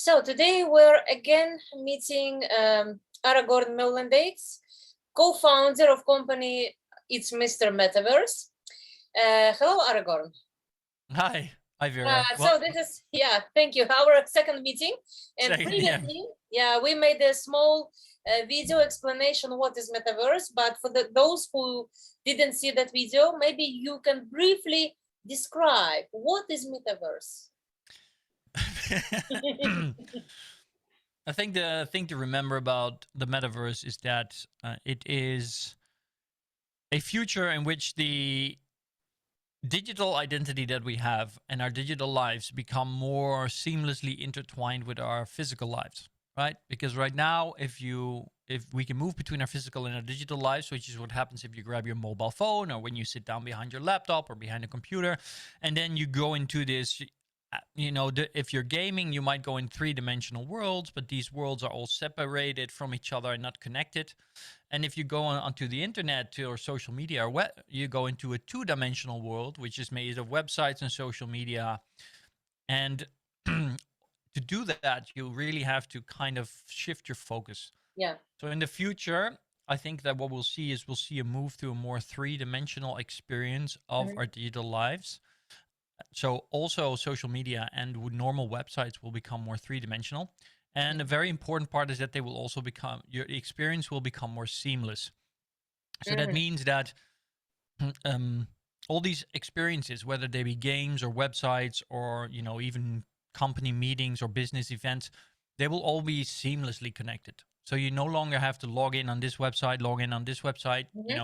So today we're again meeting Aragorn Meulendijks, co-founder of company It's Mr. Metaverse. Hello, Aragorn. Hi, Vera. So this is, thank you, our second meeting. And Second, we made a small video explanation what is Metaverse, but for those who didn't see that video, maybe you can briefly describe what is Metaverse. I think the thing to remember about the metaverse is that it is a future in which the digital identity that we have and our digital lives become more seamlessly intertwined with our physical lives, right? Because right now, if we can move between our physical and our digital lives, which is what happens if you grab your mobile phone or when you sit down behind your laptop or behind a computer, and then you go into this, if you're gaming, you might go in three-dimensional worlds, but these worlds are all separated from each other and not connected. And if you go onto the internet or social media, or you go into a two-dimensional world, which is made of websites and social media. And to do that, you really have to kind of shift your focus. Yeah. So in the future, I think that what we'll see a move to a more three-dimensional experience of our digital lives. So also social media and normal websites will become more three-dimensional. And a very important part is that they will also your experience will become more seamless. So that means that all these experiences, whether they be games or websites or, even company meetings or business events, they will all be seamlessly connected. So you no longer have to log in on this website,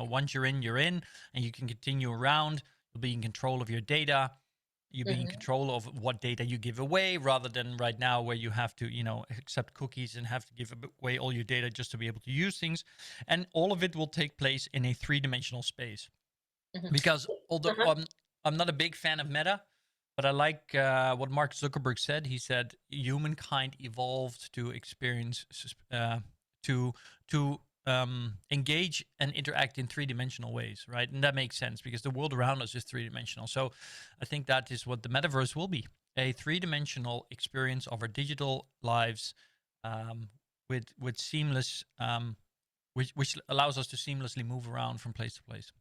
Once you're in, and you can continue around. You'll be in control of your data. You be in control of what data you give away, rather than right now where you have to, accept cookies and have to give away all your data just to be able to use things. And all of it will take place in a three-dimensional space. Because although I'm not a big fan of Meta, but I like what Mark Zuckerberg said. He said humankind evolved to experience, to engage and interact in three-dimensional ways, right? And that makes sense because the world around us is three-dimensional. So I think that is what the metaverse will be, a three-dimensional experience of our digital lives, with seamless, which allows us to seamlessly move around from place to place.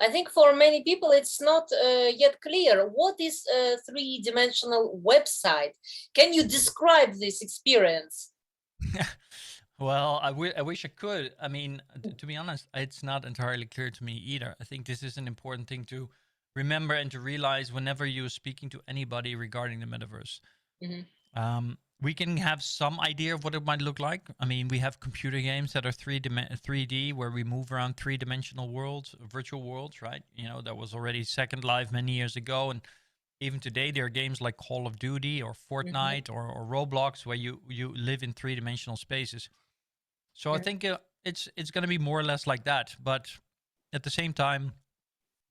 I think for many people it's not yet clear what is a three-dimensional website. Can you describe this experience? Well, I wish I could. I mean, to be honest, it's not entirely clear to me either. I think this is an important thing to remember and to realize whenever you're speaking to anybody regarding the metaverse. We can have some idea of what it might look like. I mean, we have computer games that are 3D, where we move around three-dimensional worlds, virtual worlds, right? That was already Second Life many years ago. And even today, there are games like Call of Duty or Fortnite or Roblox where you live in three-dimensional spaces. So I think it's going to be more or less like that, but at the same time,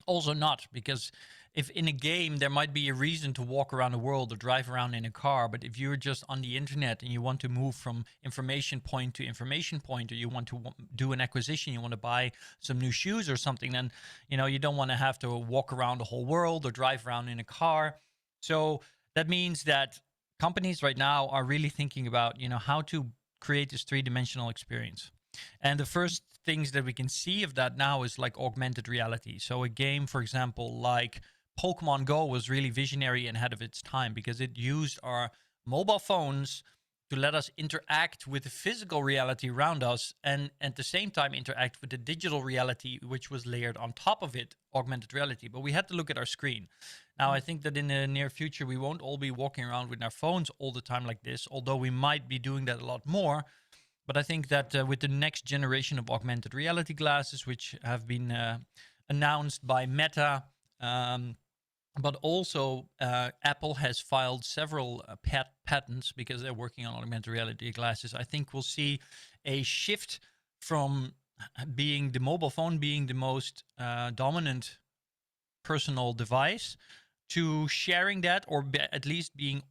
also not, because if in a game there might be a reason to walk around the world or drive around in a car, but if you're just on the internet and you want to move from information point to information point, or you want to do an acquisition, you want to buy some new shoes or something, then you don't want to have to walk around the whole world or drive around in a car. So that means that companies right now are really thinking about how to create this three-dimensional experience. And the first things that we can see of that now is like augmented reality. So a game, for example, like Pokemon Go was really visionary and ahead of its time because it used our mobile phones to let us interact with the physical reality around us and at the same time interact with the digital reality, which was layered on top of it, augmented reality. But we had to look at our screen. Now, I think that in the near future, we won't all be walking around with our phones all the time like this, although we might be doing that a lot more. But I think that with the next generation of augmented reality glasses, which have been announced by Meta, but also Apple has filed several patents because they're working on augmented reality glasses. I think we'll see a shift from being the mobile phone being the most dominant personal device to sharing that, or at least being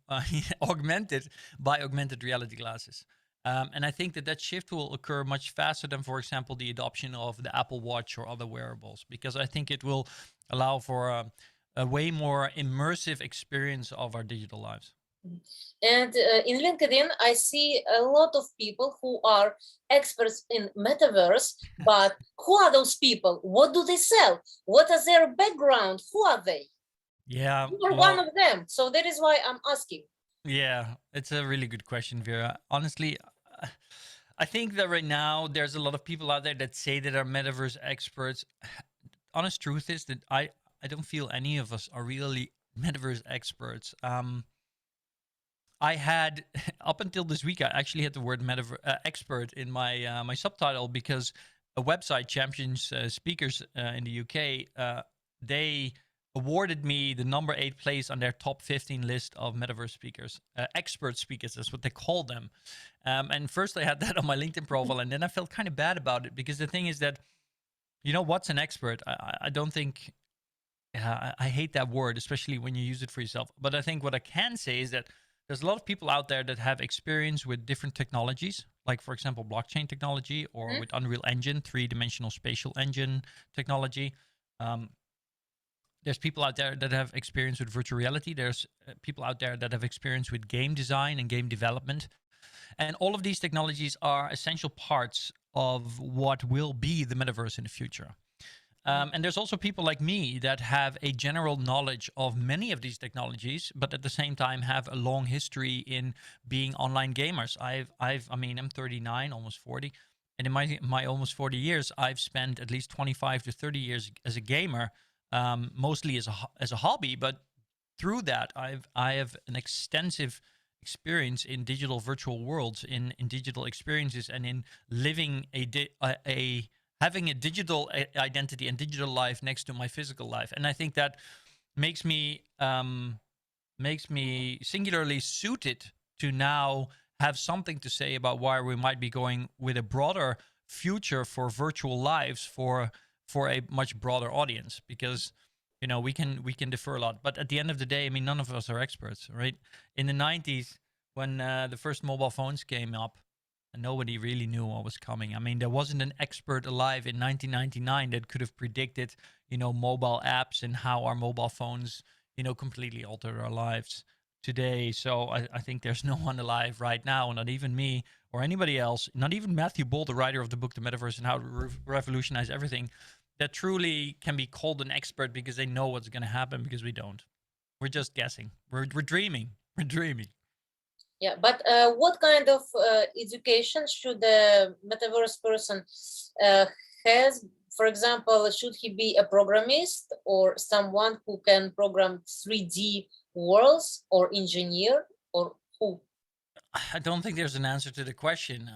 augmented by augmented reality glasses. And I think that shift will occur much faster than, for example, the adoption of the Apple Watch or other wearables, because I think it will allow for a way more immersive experience of our digital lives. And in LinkedIn, I see a lot of people who are experts in metaverse, but who are those people? What do they sell? What is their background? Who are they? Yeah, You are one well, of them. So that is why I'm asking. yeah, it's a really good question, Vera. Honestly, I think that right now there's a lot of people out there that say that are metaverse experts. Honest truth is that I don't feel any of us are really metaverse experts. I had up until this week, I actually had the word metaverse expert in my my subtitle because a website champions speakers in the UK they awarded me the number 8 place on their top 15 list of metaverse speakers, expert speakers. That's what they call them. And first, I had that on my LinkedIn profile, and then I felt kind of bad about it because the thing is that what's an expert? I don't think I hate that word, especially when you use it for yourself. But I think what I can say is that there's a lot of people out there that have experience with different technologies, like, for example, blockchain technology or Mhm. with Unreal Engine, three-dimensional spatial engine technology. Um, there's people out there that have experience with virtual reality. There's people out there that have experience with game design and game development. And all of these technologies are essential parts of what will be the metaverse in the future. And there's also people like me that have a general knowledge of many of these technologies, but at the same time have a long history in being online gamers. I mean, I'm 39, almost 40, and in my almost 40 years, I've spent at least 25 to 30 years as a gamer, mostly as a hobby. But through that, I have an extensive experience in digital virtual worlds, in digital experiences, and in living a having a digital identity and digital life next to my physical life. And I think that makes me makes me singularly suited to now have something to say about why we might be going with a broader future for virtual lives for a much broader audience, because we can defer a lot, but at the end of the day, I mean, none of us are experts, right? In the 90s, when the first mobile phones came up, and nobody really knew what was coming. I mean, there wasn't an expert alive in 1999 that could have predicted, mobile apps and how our mobile phones, completely altered our lives today. So I think there's no one alive right now, not even me or anybody else, not even Matthew Bolt, the writer of the book The Metaverse and How to Revolutionize Everything, that truly can be called an expert because they know what's going to happen, because we don't. We're just guessing. We're dreaming. We're dreaming. Yeah, but what kind of education should a metaverse person uh, has? For example, should he be a programmist or someone who can program 3D worlds or engineer or who? I don't think there's an answer to the question.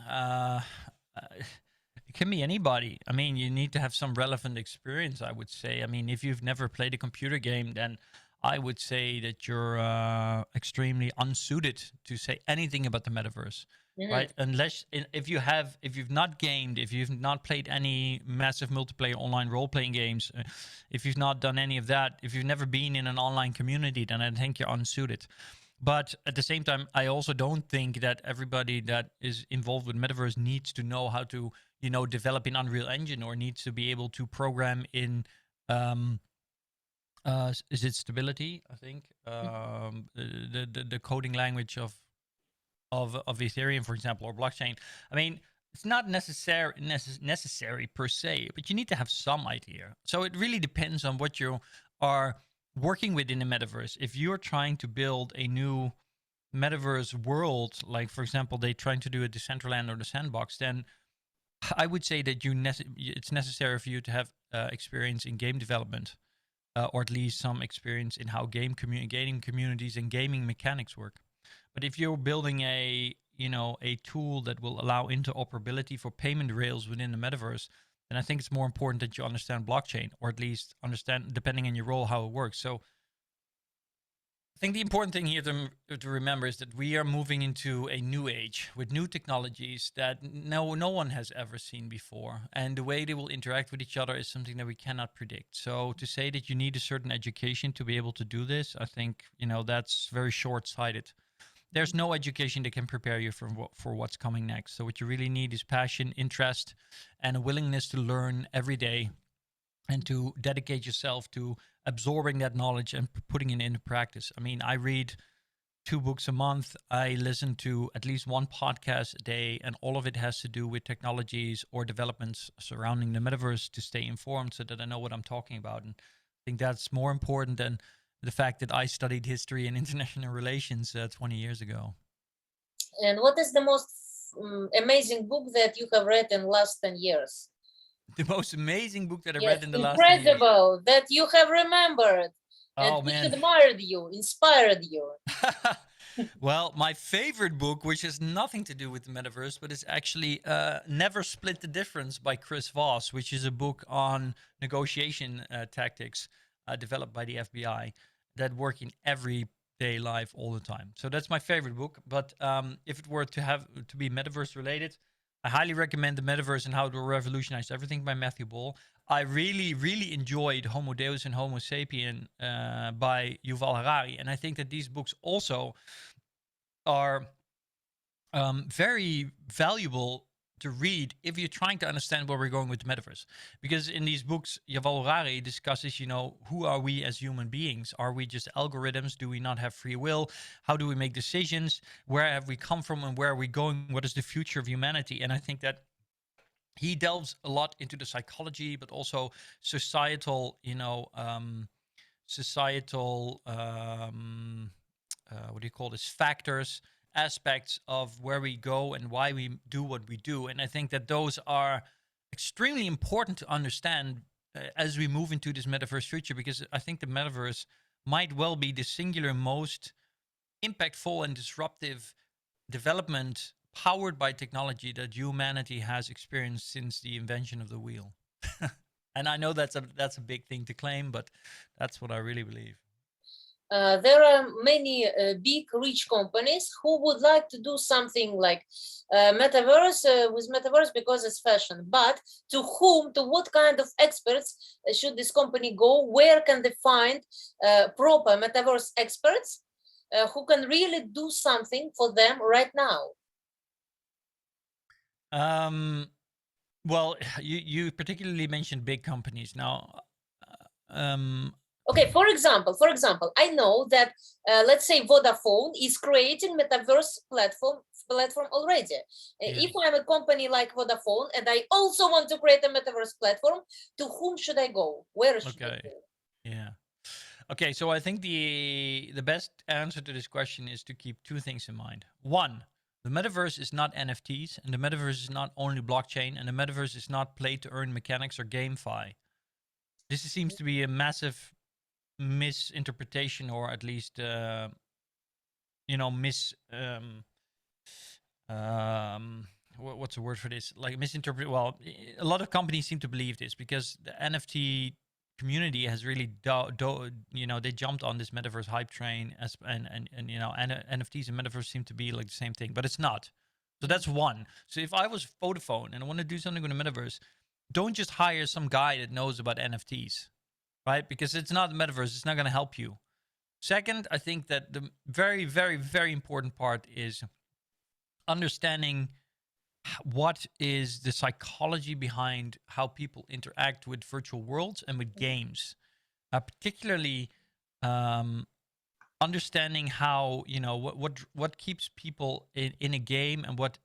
It can be anybody. I mean, you need to have some relevant experience, I would say. I mean, if you've never played a computer game, then I would say that you're extremely unsuited to say anything about the metaverse, Mhm. right? Unless if you've not gamed, if you've not played any massive multiplayer online role-playing games, if you've not done any of that, if you've never been in an online community, then I think you're unsuited. But at the same time, I also don't think that everybody that is involved with metaverse needs to know how to, develop in Unreal Engine, or needs to be able to program in, um, is it Stability? I think the coding language of Ethereum, for example, or blockchain. I mean, it's not necessary per se, but you need to have some idea. So it really depends on what you are working with in the metaverse. If you're trying to build a new metaverse world, like, for example, they trying to do a Decentraland or the Sandbox, then I would say that it's necessary for you to have experience in game development, or at least some experience in how gaming communities and gaming mechanics work. But if you're building a tool that will allow interoperability for payment rails within the metaverse, then I think it's more important that you understand blockchain, or at least understand, depending on your role, how it works. So I think the important thing here to remember is that we are moving into a new age with new technologies that no one has ever seen before, and the way they will interact with each other is something that we cannot predict. So to say that you need a certain education to be able to do this, I think that's very short-sighted. There's no education that can prepare you for what's coming next. So what you really need is passion, interest, and a willingness to learn every day, and to dedicate yourself to absorbing that knowledge and putting it into practice. I mean, I read 2 books a month. I listen to at least one podcast a day, and all of it has to do with technologies or developments surrounding the metaverse to stay informed so that I know what I'm talking about. And I think that's more important than the fact that I studied history and international relations 20 years ago. And what is the most amazing book that you have read in last 10 years? The most amazing book that I Yes, read in the last 10 years. incredible that you have remembered and Oh, which man. admired you, inspired you. Well, my favorite book, which has nothing to do with the metaverse, but is actually Never Split the Difference by Chris Voss, which is a book on negotiation tactics developed by the FBI that work in everyday life all the time. So that's my favorite book. But if it were to be metaverse related, I highly recommend The Metaverse and How to Revolutionize Everything by Matthew Ball. I really, really enjoyed Homo Deus and Homo Sapien by Yuval Harari. And I think that these books also are very valuable to read if you're trying to understand where we're going with the metaverse. Because in these books, Yuval Harari discusses, who are we as human beings? Are we just algorithms? Do we not have free will? How do we make decisions? Where have we come from and where are we going? What is the future of humanity? And I think that he delves a lot into the psychology, but also societal, societal, what do you call this? Factors, aspects of where we go and why we do what we do. And I think that those are extremely important to understand as we move into this metaverse future, because I think the metaverse might well be the singular most impactful and disruptive development powered by technology that humanity has experienced since the invention of the wheel. And I know that's a big thing to claim, but that's what I really believe. There are many big rich companies who would like to do something like metaverse with metaverse because it's fashion, but to what kind of experts should this company go? Where can they find proper metaverse experts who can really do something for them right now? Well, you particularly mentioned big companies. Now, okay, for example, I know that let's say Vodafone is creating metaverse platform already. Yeah. If I'm a company like Vodafone and I also want to create a metaverse platform, to whom should I go? Where should I go? Yeah. Okay, so I think the best answer to this question is to keep two things in mind. One, the metaverse is not NFTs, and the metaverse is not only blockchain, and the metaverse is not play to earn mechanics or GameFi. This seems to be a massive misinterpretation, or at least what's the word for this? Like misinterpret. Well, a lot of companies seem to believe this because the NFT community has really they jumped on this metaverse hype train and NFTs and metaverse seem to be like the same thing, but it's not. So that's one. So if I was Vodafone and I want to do something with the metaverse, don't just hire some guy that knows about NFTs, right? Because it's not the metaverse. It's not going to help you. Second, I think that the very, very, very important part is understanding what is the psychology behind how people interact with virtual worlds and with games, particularly understanding how what keeps people in a game and what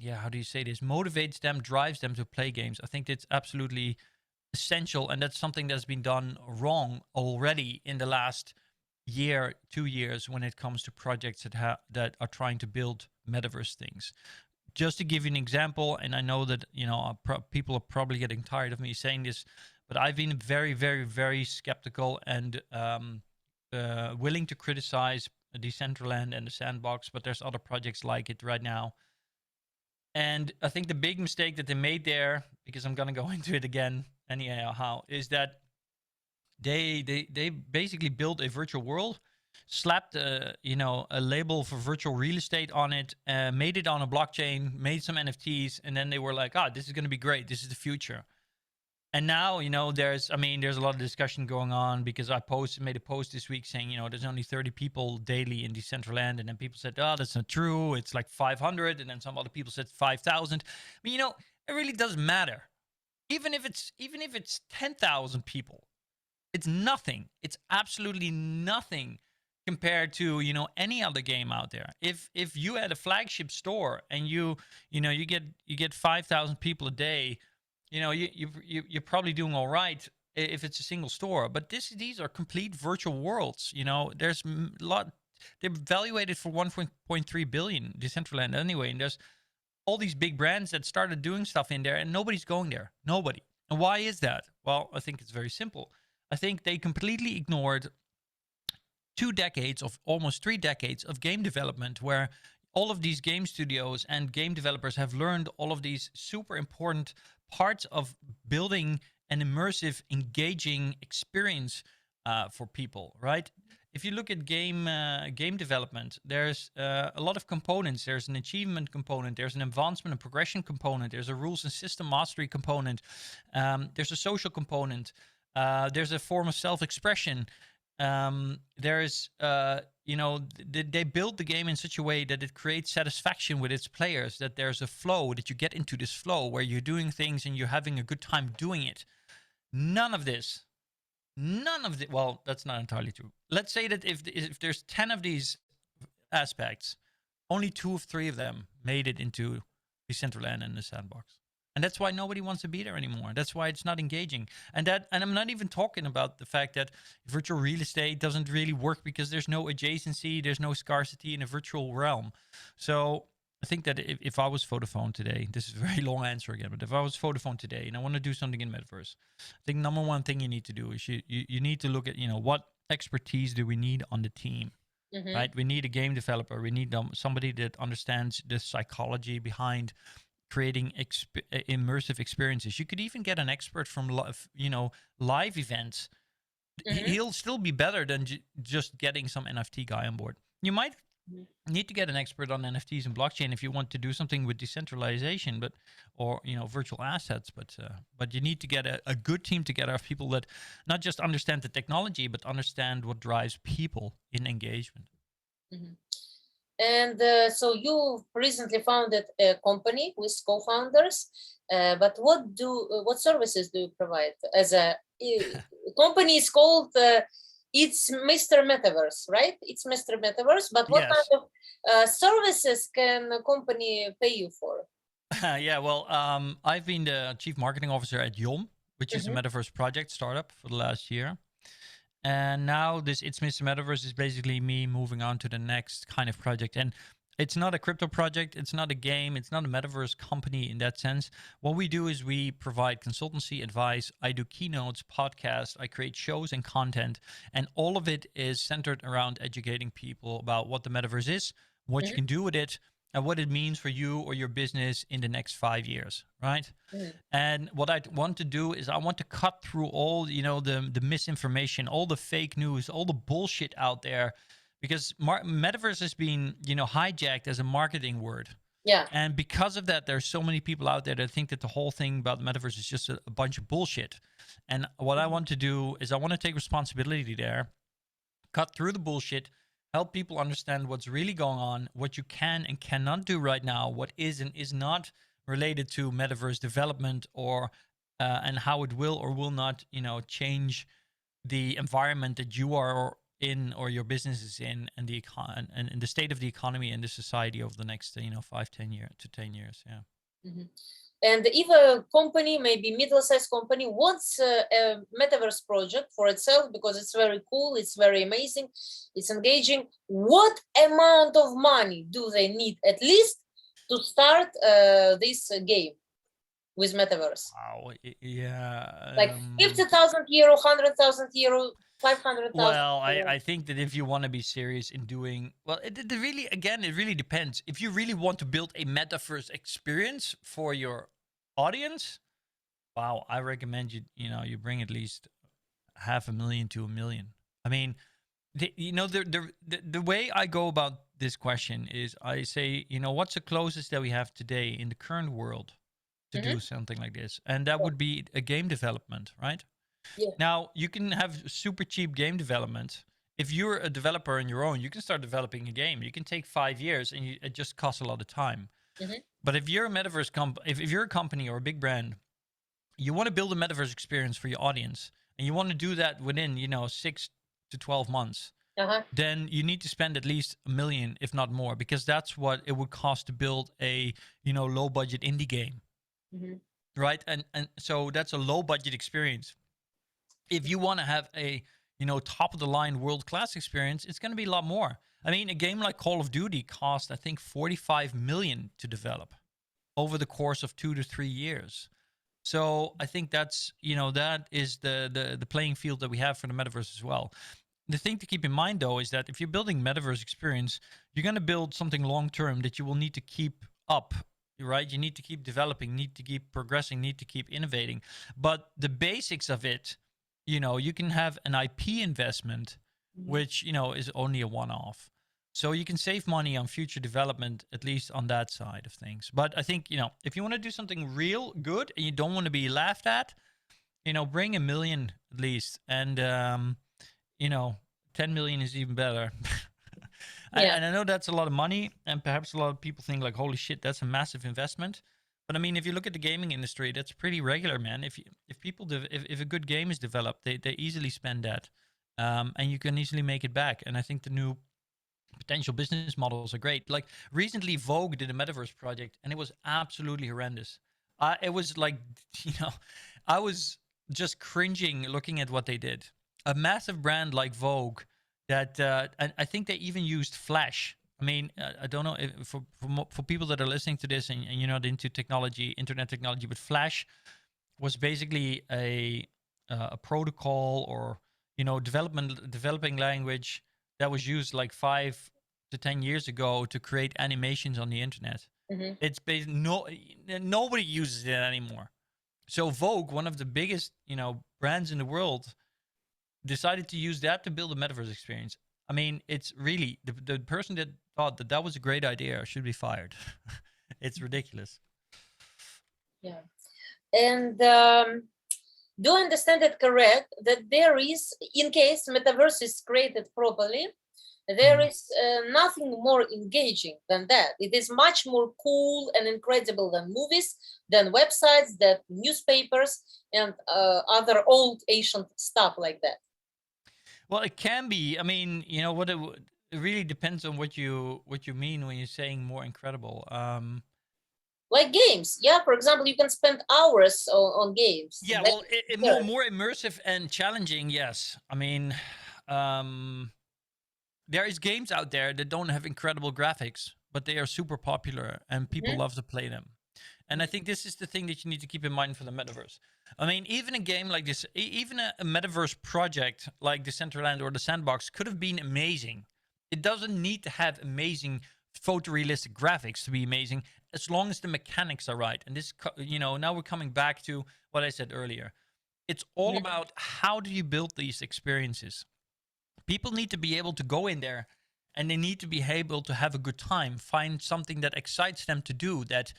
yeah, how do you say this, motivates them, drives them to play games. I think that's absolutely essential, and that's something that's been done wrong already in the last year, 2 years, when it comes to projects that are trying to build metaverse things. Just to give you an example, and I know that people are probably getting tired of me saying this, but I've been very, very, very skeptical and willing to criticize Decentraland and the Sandbox, but there's other projects like it right now. And I think the big mistake that they made there, because I'm gonna go into it again anyhow, is that they basically built a virtual world, slapped a label for virtual real estate on it, made it on a blockchain, made some NFTs, and then they were like, this is gonna be great. This is the future. And now, there's a lot of discussion going on because I made a post this week saying, there's only 30 people daily in Decentraland. And then people said, that's not true. It's like 500. And then some other people said 5,000. But, it really doesn't matter. Even if it's 10,000 people, It's nothing. It's absolutely nothing compared to, any other game out there. If you had a flagship store and you get 5,000 people a day, you're probably doing all right if it's a single store. But these are complete virtual worlds. There's a lot. They're evaluated for 1.3 billion Decentraland anyway, and there's all these big brands that started doing stuff in there, and nobody's going there. Nobody. And why is that? Well, I think it's very simple. I think they completely ignored 2 decades of almost 3 decades of game development, where all of these game studios and game developers have learned all of these super important parts of building an immersive, engaging experience for people, right? If you look at game development, there's a lot of components. There's an achievement component. There's an advancement and progression component. There's a rules and system mastery component. There's a social component. There's a form of self-expression. There's they build the game in such a way that it creates satisfaction with its players, that there's a flow, that you get into this flow where you're doing things and you're having a good time doing it. None of this. Well, that's not entirely true. Let's say that if there's 10 of these aspects, only 2 or 3 of them made it into Decentraland and the sandbox. And that's why nobody wants to be there anymore. That's why it's not engaging. And I'm not even talking about the fact that virtual real estate doesn't really work because there's no adjacency, there's no scarcity in a virtual realm. So I think that if I was Vodafone today, this is a very long answer again, but if I was Vodafone today and I want to do something in Metaverse, I think number one thing you need to do is you need to look at, what expertise do we need on the team, right? We need a game developer. We need somebody that understands the psychology behind creating immersive experiences. You could even get an expert from live events. He'll still be better than just getting some NFT guy on board. You might need to get an expert on NFTs and blockchain if you want to do something with decentralization, or virtual assets. But you need to get a good team together of people that not just understand the technology, but understand what drives people in engagement. And so you recently founded a company with co-founders, but what services do you provide? As a company is called it's Mr. Metaverse, right? It's Mr. Metaverse, but what Yes. kind of services can a company pay you for? Yeah, well, I've been the chief marketing officer at Yom, which is a Metaverse project startup for the last year. And now It's Mr. Metaverse is basically me moving on to the next kind of project. And it's not a crypto project. It's not a game. It's not a Metaverse company in that sense. What we do is we provide consultancy advice. I do keynotes, podcasts. I create shows and content. And all of it is centered around educating people about what the Metaverse is, what you can do with it, and what it means for you or your business in the next 5 years, right? And what I want to do is I want to cut through all, the misinformation, all the fake news, all the bullshit out there, because Metaverse has been, hijacked as a marketing word. Yeah. And because of that, there's so many people out there that think that the whole thing about the Metaverse is just a bunch of bullshit. And what I want to do is I want to take responsibility there, cut through the bullshit, help people understand what's really going on, what you can and cannot do right now, what is and is not related to Metaverse development, or and how it will or will not, change the environment that you are in or your business is in, and the state of the economy and the society over the next 5-10 years to 10 years. Yeah. And if a company, maybe middle-sized company, wants a Metaverse project for itself because it's very cool, it's very amazing, it's engaging, what amount of money do they need at least to start this game with Metaverse? Wow. Yeah. Like 50,000 euro, 100,000 euro, 500,000. Well, I think that if you want to be serious in doing, well, it really depends. If you really want to build a Metaverse experience for your audience, wow, I recommend you bring at least 500,000 to 1 million. I mean, the way I go about this question is I say, what's the closest that we have today in the current world to do something like this? And that would be a game development, right? Yeah. Now, you can have super cheap game development. If you're a developer on your own, you can start developing a game. You can take 5 years, and it just costs a lot of time. But if you're a Metaverse if you're a company or a big brand, you want to build a Metaverse experience for your audience, and you want to do that within 6 to 12 months, Uh-huh. then you need to spend at least $1 million, if not more, because that's what it would cost to build a low budget indie game, right? And so that's a low budget experience. If you want to have a top of the line world class experience, it's going to be a lot more. I mean, a game like Call of Duty cost, I think, 45 million to develop over the course of 2 to 3 years. So I think that's that is the playing field that we have for the metaverse as well. The thing to keep in mind, though, is that if you're building metaverse experience, you're going to build something long term that you will need to keep up, right? You need to keep developing, need to keep progressing, need to keep innovating. But the basics of it, you can have an IP investment, which is only a one-off. So you can save money on future development, at least on that side of things. But I think if you want to do something real good and you don't want to be laughed at, bring $1 million at least, and 10 million is even better. Yeah. And I know that's a lot of money, and perhaps a lot of people think like, holy shit, that's a massive investment. But I mean, if you look at the gaming industry, that's pretty regular, man. If a good game is developed, they easily spend that, and you can easily make it back. And I think the new potential business models are great. Like recently, Vogue did a metaverse project, and it was absolutely horrendous. It was like, I was just cringing looking at what they did. A massive brand like Vogue that, and I think they even used Flash. I mean, I don't know if for people that are listening to this and you're not into technology, internet technology, but Flash was basically a protocol or developing language that was used like 5 to 10 years ago to create animations on the internet. It's nobody uses it anymore. So Vogue, one of the biggest brands in the world, decided to use that to build a metaverse experience. I mean, it's really the person that thought that was a great idea should be fired. It's ridiculous. Yeah. And do I understand it correct that there is, in case metaverse is created properly, there is nothing more engaging than that. It is much more cool and incredible than movies, than websites, than newspapers, and other old ancient stuff like that. Well, it can be. I mean, what it really depends on what you mean when you're saying more incredible. Like games, yeah. For example, you can spend hours on games. Yeah, That well, more immersive and challenging. Yes, I mean, there is games out there that don't have incredible graphics, but they are super popular and people love to play them. And I think this is the thing that you need to keep in mind for the metaverse. I mean, even a game like this, even a metaverse project like Decentraland or the Sandbox could have been amazing. It doesn't need to have amazing photorealistic graphics to be amazing, as long as the mechanics are right. And this, now we're coming back to what I said earlier. It's all about how do you build these experiences. People need to be able to go in there and they need to be able to have a good time, find something that excites them to do, that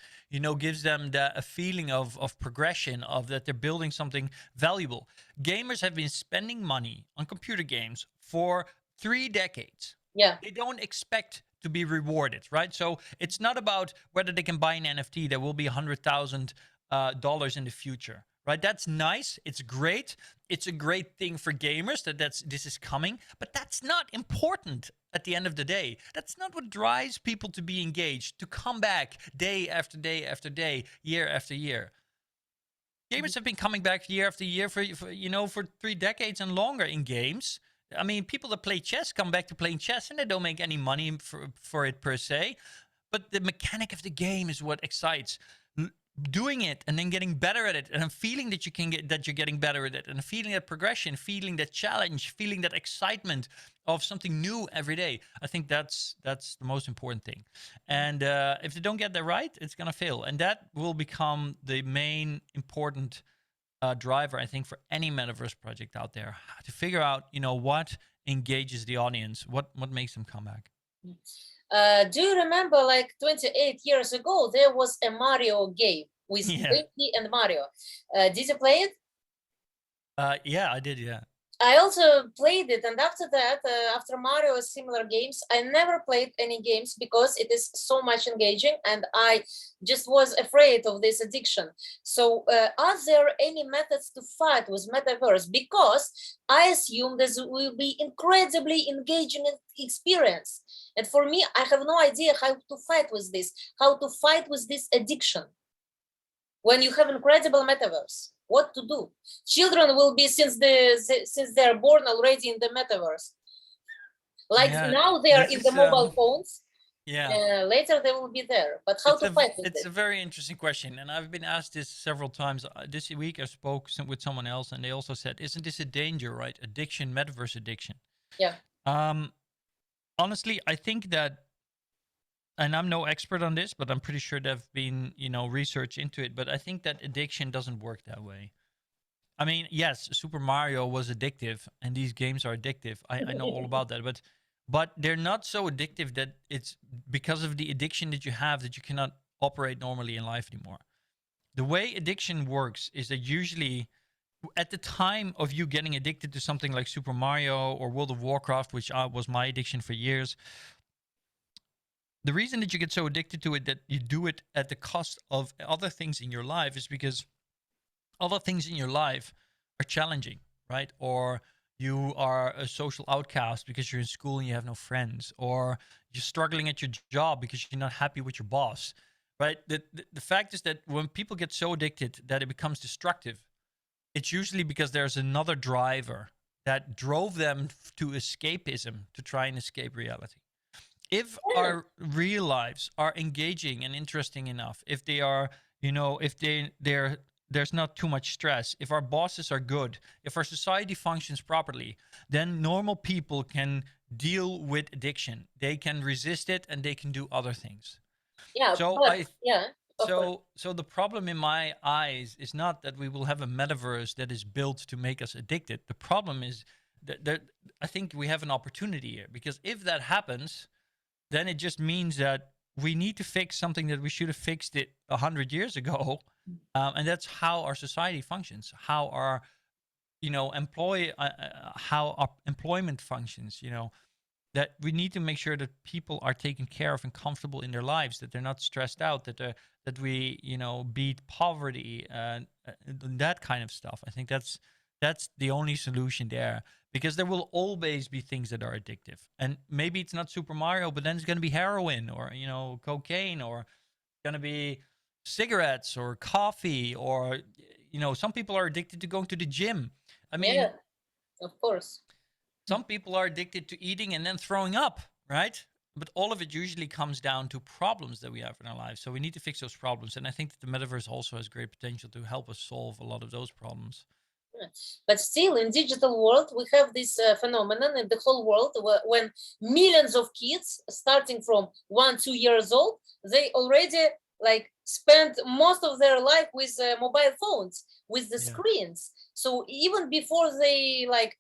gives them a feeling of progression, of that they're building something valuable. Gamers have been spending money on computer games for 3 decades. Yeah. They don't expect to be rewarded, right? So it's not about whether they can buy an NFT that will be $100,000 in the future, right? That's nice. It's great. It's a great thing for gamers that this is coming, but that's not important at the end of the day. That's not what drives people to be engaged, to come back day after day after day, year after year. Gamers have been coming back year after year for 3 decades and longer in games. I mean, people that play chess come back to playing chess and they don't make any money for it per se. But the mechanic of the game is what excites. Doing it and then getting better at it, and a feeling that you're getting better at it, and a feeling that progression, feeling that challenge, feeling that excitement of something new every day. I think that's the most important thing. And if they don't get that right, it's gonna fail, and that will become the main important driver, I think, for any metaverse project out there, to figure out what engages the audience, what makes them come back. Do you remember, like 28 years ago, there was a Mario game with Luigi and Mario. Did you play it? Yeah, I did. Yeah. I also played it, and after that, after Mario or similar games, I never played any games because it is so much engaging, and I just was afraid of this addiction. So, are there any methods to fight with Metaverse? Because I assume this will be incredibly engaging experience, and for me, I have no idea how to fight with this, how to fight with this addiction when you have incredible metaverse. What to do? Children will be since they're born already in the metaverse. Like Yeah, now they are this in the is mobile phones. yeah. Later they will be there. But how to fight with It's it? a very interesting question, and I've been asked this several times. This week I spoke with someone else, and they also said, "Isn't this a danger, right? Addiction, metaverse addiction." Yeah. Um, Honestly, I think that, and I'm no expert on this, but I'm pretty sure there've been research into it. But I think that addiction doesn't work that way. I mean, yes, Super Mario was addictive, and these games are addictive. I know all about that, but they're not so addictive that it's because of the addiction that you have that you cannot operate normally in life anymore. The way addiction works is that usually at the time of you getting addicted to something like Super Mario or World of Warcraft, which was my addiction for years, the reason that you get so addicted to it that you do it at the cost of other things in your life is because other things in your life are challenging, right? Or you are a social outcast because you're in school and you have no friends, or you're struggling at your job because you're not happy with your boss, right? The fact is that when people get so addicted that it becomes destructive, it's usually because there's another driver that drove them to escapism, to try and escape reality. If Yeah. our real lives are engaging and interesting enough, if they are, if there's not too much stress, if our bosses are good, if our society functions properly, then normal people can deal with addiction. They can resist it and they can do other things. Yeah. So But I yeah, of course. so the problem in my eyes is not that we will have a metaverse that is built to make us addicted. The problem is that I think we have an opportunity here, because if that happens, then it just means that we need to fix something that we should have fixed it 100 years ago, and that's how our society functions, how our how our employment functions. That we need to make sure that people are taken care of and comfortable in their lives, that they're not stressed out, that we beat poverty, that kind of stuff. I think that's the only solution there, because there will always be things that are addictive, and maybe it's not Super Mario, but then it's going to be heroin, or cocaine, or it's going to be cigarettes or coffee, or some people are addicted to going to the gym. I mean, Yeah, of course. some people are addicted to eating and then throwing up, right? But all of it usually comes down to problems that we have in our lives. So we need to fix those problems. And I think that the metaverse also has great potential to help us solve a lot of those problems. Yeah. But still, in digital world, we have this phenomenon in the whole world when millions of kids, starting from 1, 2 years old, they already like spend most of their life with mobile phones, with the Yeah. screens. So even before they like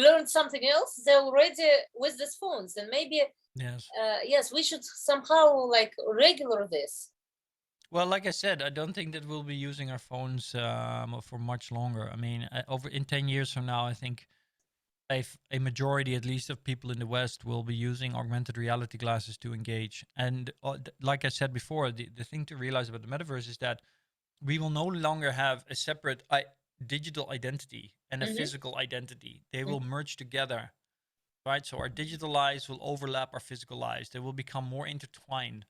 learn something else, they're already with these phones. And maybe Yes. yes, we should somehow like regular this. Well, like I said, I don't think that we'll be using our phones for much longer. I mean, over in 10 years from now, I think a majority, at least, of people in the West will be using augmented reality glasses to engage. And like I said before, the thing to realize about the metaverse is that we will no longer have a separate digital identity and a Mhm. physical identity. They will merge together, right? So our digital lives will overlap our physical lives. They will become more intertwined.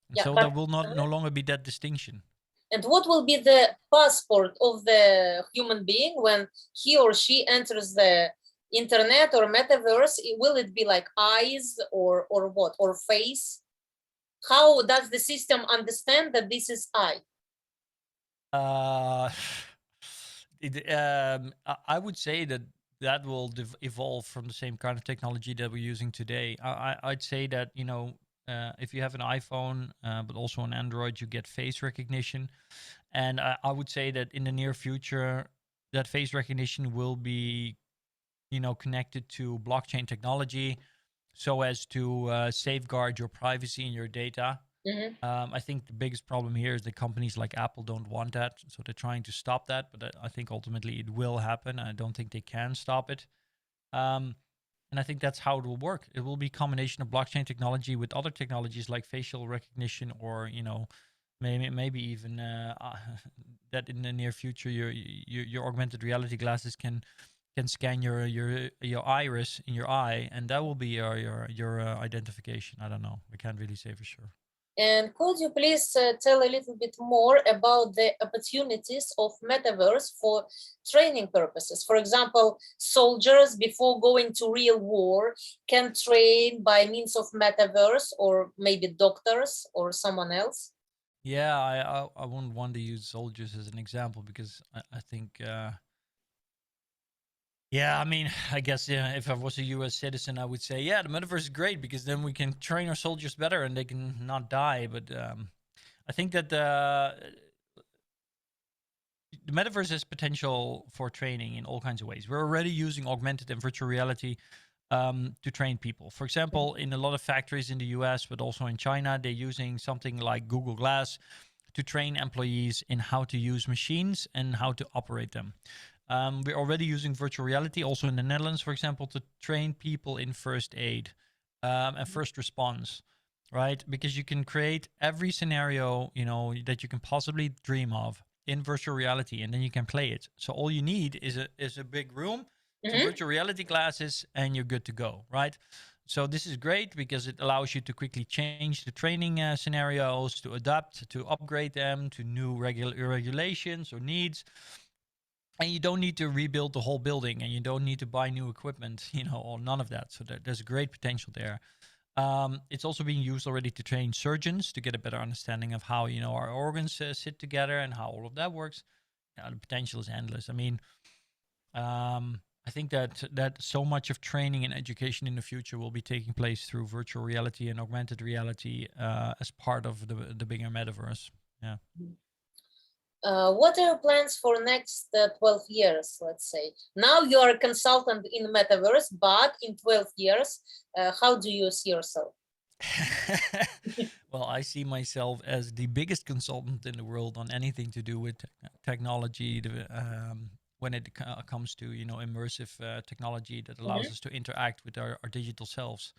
And Yeah, so there but will not no longer be that distinction. and what will be the passport of the human being when he or she enters the internet or metaverse? Will it be like eyes or what, or face? How does the system understand that this is I? Uh, I would say that that will evolve from the same kind of technology that we're using today. I'd say that if you have an iPhone, but also an Android, you get face recognition, and I would say that in the near future, that face recognition will be connected to blockchain technology, so as to safeguard your privacy and your data. Mhm. I think the biggest problem here is that companies like Apple don't want that, so they're trying to stop that. But I think ultimately it will happen. I don't think they can stop it. Um, and I think that's how it will work. It will be a combination of blockchain technology with other technologies like facial recognition, or maybe even that in the near future your augmented reality glasses can scan your iris in your eye, and that will be your identification. I don't know. I can't really say for sure. And could you please tell a little bit more about the opportunities of metaverse for training purposes? For example, soldiers before going to real war can train by means of metaverse, or maybe doctors or someone else. Yeah, I wouldn't want to use soldiers as an example because I think yeah, I mean, I guess yeah, if I was a U.S. citizen, I would say yeah, the metaverse is great because then we can train our soldiers better and they can not die. But I think that the metaverse has potential for training in all kinds of ways. We're already using augmented and virtual reality to train people. For example, in a lot of factories in the US, but also in China, they're using something like Google Glass to train employees in how to use machines and how to operate them. We're already using virtual reality also in the Netherlands, for example, to train people in first aid and first response, right? Because you can create every scenario, that you can possibly dream of in virtual reality, and then you can play it. So all you need is a big room, some Mhm. virtual reality glasses, and you're good to go, right? So this is great because it allows you to quickly change the training scenarios, to adapt, to upgrade them to new regulations or needs. And you don't need to rebuild the whole building, and you don't need to buy new equipment, or none of that. So there's great potential there. It's also being used already to train surgeons to get a better understanding of how our organs sit together and how all of that works. Yeah, the potential is endless. I mean, I think that so much of training and education in the future will be taking place through virtual reality and augmented reality as part of the bigger metaverse. Yeah. What are your plans for next 12 years, let's say? Now you are a consultant in metaverse, but in 12 years, how do you see yourself? Well, I see myself as the biggest consultant in the world on anything to do with technology. When it comes to immersive technology that allows Mhm. us to interact with our digital selves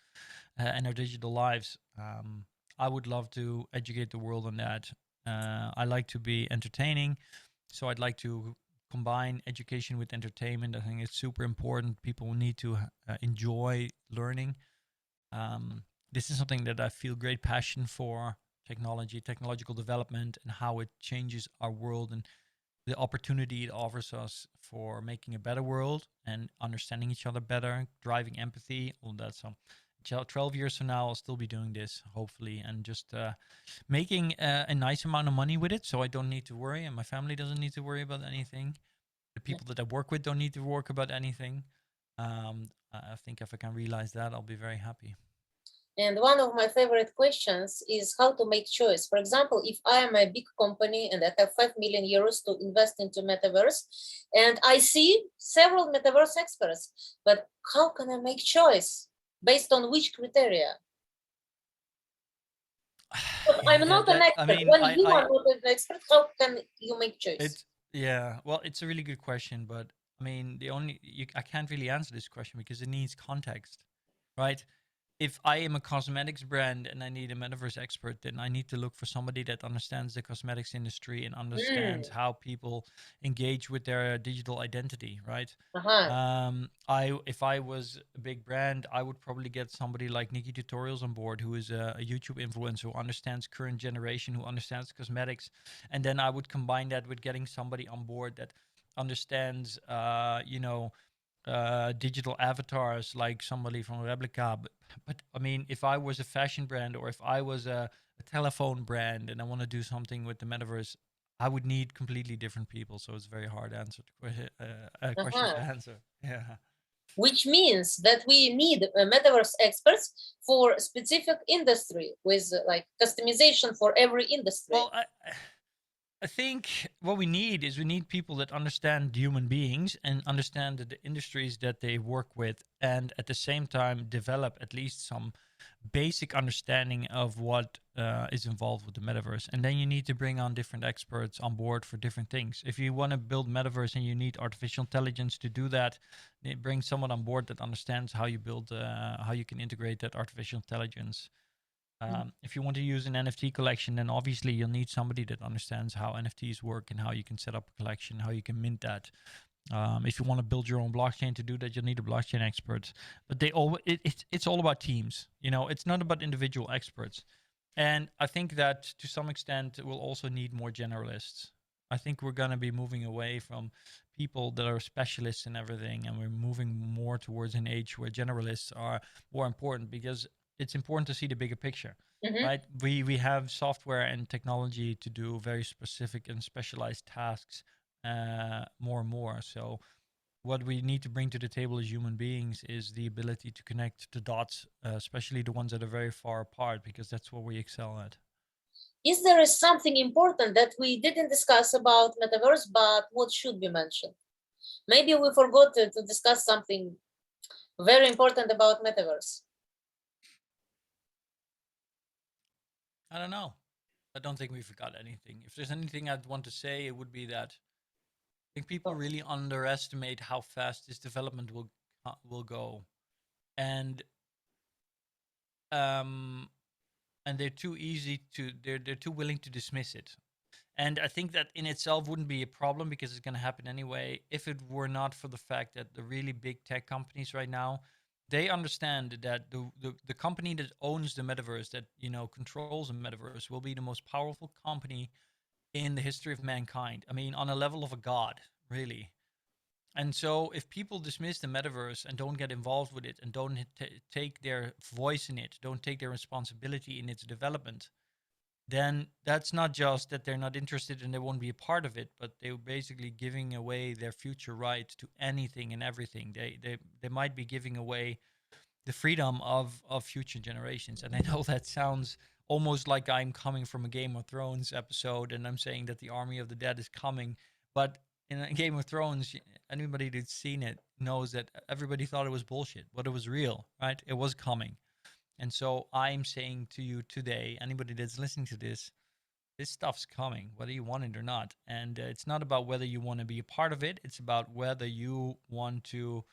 and our digital lives. I would love to educate the world on that. I like to be entertaining, so I'd like to combine education with entertainment. I think it's super important. People need to enjoy learning. This is something that I feel great passion for: technology, technological development, and how it changes our world and the opportunity it offers us for making a better world and understanding each other better, driving empathy, all that. So 12 years from now, I'll still be doing this, hopefully, and just making a nice amount of money with it, so I don't need to worry, and my family doesn't need to worry about anything. The people that I work with don't need to work about anything. I think if I can realize that, I'll be very happy. And one of my favorite questions is how to make choice. For example, if I am a big company and I have 5 million euros to invest into metaverse, and I see several metaverse experts, but how can I make choice? Based on which criteria? But I'm Yeah, not an I expert. mean, When you are not an expert, how can you make choice? it's yeah. Well, it's a really good question, but I mean, I can't really answer this question because it needs context, right? If I am a cosmetics brand and I need a metaverse expert, then I need to look for somebody that understands the cosmetics industry and understands Mm, how people engage with their digital identity, right? uh-huh, I If I was a big brand, I would probably get somebody like Nikki Tutorials on board, who is a YouTube influencer who understands current generation, who understands cosmetics, and then I would combine that with getting somebody on board that understands, digital avatars, like somebody from Replica. But I mean, if I was a fashion brand, or if I was a telephone brand and I want to do something with the metaverse, I would need completely different people. So it's very hard answer question to uh-huh. answer. Yeah. Which means that we need metaverse experts for specific industry with like customization for every industry. Well, I think what we need people that understand human beings and understand the industries that they work with, and at the same time develop at least some basic understanding of what is involved with the metaverse, and then you need to bring on different experts on board for different things. If you want to build metaverse and you need artificial intelligence to do that, bring someone on board that understands how you build, how you can integrate that artificial intelligence. If you want to use an NFT collection, then obviously you'll need somebody that understands how NFTs work and how you can set up a collection, how you can mint that. If you want to build your own blockchain to do that, you'll need a blockchain expert. But it's all about teams. It's not about individual experts. And I think that to some extent we'll also need more generalists. I think we're going to be moving away from people that are specialists in everything, and we're moving more towards an age where generalists are more important, because it's important to see the bigger picture. Right? We have software and technology to do very specific and specialized tasks more and more. So what we need to bring to the table as human beings is the ability to connect the dots, especially the ones that are very far apart, because that's what we excel at. Is there something important that we didn't discuss about Metaverse, but what should be mentioned? Maybe we forgot to discuss something very important about Metaverse. I don't know. I don't think we forgot anything. If there's anything I'd want to say, it would be that I think people really underestimate how fast this development will go, and they're too easy to they're too willing to dismiss it. And I think that in itself wouldn't be a problem, because it's going to happen anyway, if it were not for the fact that the really big tech companies right now, they understand that the company that owns the metaverse, that controls the metaverse, will be the most powerful company in the history of mankind. I mean, on a level of a god, really. And so if people dismiss the metaverse and don't get involved with it and don't take their voice in it, don't take their responsibility in its development, then that's not just that they're not interested and they won't be a part of it, but they're basically giving away their future right to anything and everything. They might be giving away the freedom of future generations. And I know that sounds almost like I'm coming from a Game of Thrones episode and I'm saying that the army of the dead is coming. But in a Game of Thrones, anybody that's seen it knows that everybody thought it was bullshit, but it was real, right? It was coming. And so I'm saying to you today, anybody that's listening to this stuff's coming, whether you want it or not. And it's not about whether you want to be a part of it. It's about whether you want to,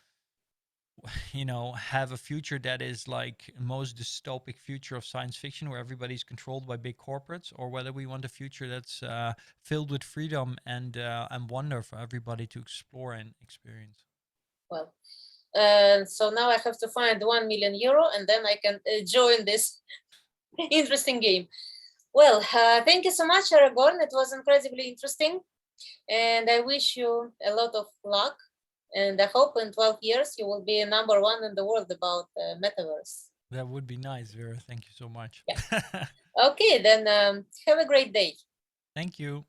have a future that is like most dystopic future of science fiction, where everybody's controlled by big corporates, or whether we want a future that's filled with freedom and wonder for everybody to explore and experience. Well, so now I have to find 1 million euro, and then I can join this interesting game. Well, thank you so much, Aragorn. It was incredibly interesting, and I wish you a lot of luck. And I hope in 12 years you will be number one in the world about Metaverse. That would be nice, Vera. Thank you so much. Yeah. Okay, then have a great day. Thank you.